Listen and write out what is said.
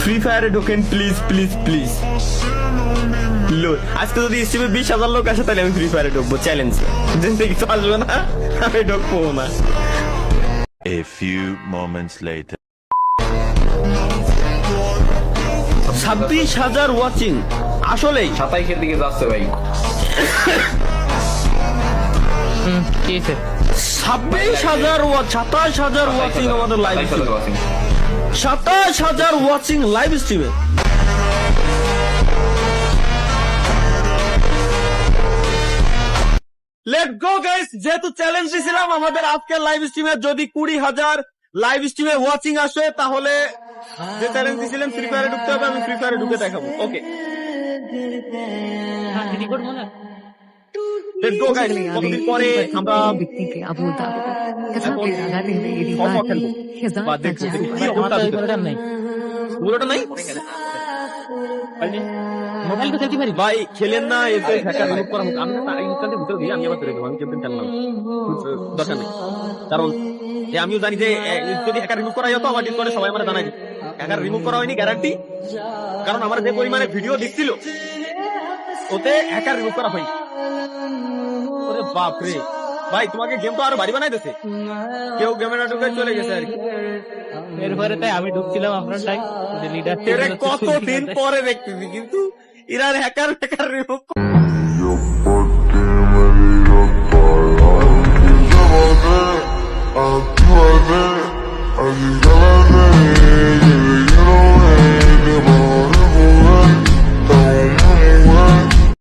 Free ফায়ারে ঢোকেন please please please. আজকে যদি স্টিমে 20,000 লোক আসে তাহলে আমি ফ্রি ফায়ারে ঢুকবো, চ্যালেঞ্জ। যেতে কিছু আসবে না, আমি ঢুকবো না। A few moments later. 26,000 watching, আসলেই 27-এর দিকে যাচ্ছে ভাই। কি হয়েছে? 26,000 27,000 ওয়াচিং আমাদের লাইভ স্ট্রিমে, 27,000 ওয়াচিং লাইভ স্ট্রিমে। লেটস গো গাইস, যেহেতু চ্যালেঞ্জ দিয়েছিলাম আমাদের আজকের লাইভ স্ট্রিমে যদি 20,000 লাইভ স্ট্রিমে ওয়াচিং আসে তাহলে যে চ্যালেঞ্জ দিয়েছিলাম ফ্রি ফায়ারে ঢুকতে হবে, আমি ফ্রি ফায়ারে ঢুকে দেখাবো। ওকে রিকর্ড মনে লেটস গো গাইস, কতদিন পরে আমরা খেলবো বা দেখবো কি অবস্থা আছে। নাই পুরোটা নাই মোবাইল তো খেলতে পারি ভাই, খেলেন না। এতে হ্যাকার রিমুভ করা হোক, আমি না ইনস্ট্যান্টে ভিতরে দিয়ে আমি আবার বেরিয়ে দেবো, আমি ক্যাপ্টেন খেললাম, দরকার নেই। কারণ আমিও জানি যে যদি হ্যাকার রিমুভ করা যেত আমার ডিসকর্ডে সবাই আমার জানাই হ্যাকার রিমুভ করা হয়নি গ্যারান্টি, কারণ আমার যে পরিমাণে ভিডিও দেখছিল ওতে হ্যাকার রিমুভ করা হয়নি। ওরে বাপ রে ভাই, তোমাকে গেম তো আরো বাড়ি বানাই দিয়েছে, কেউ গেমে না ঢুকে চলে গেছে আর কি। এরপরে তাই আমি ঢুকছিলাম আপনার টাইম লিডার কতদিন পরে দেখতেছি, কিন্তু এরা হ্যাকার রিমুভ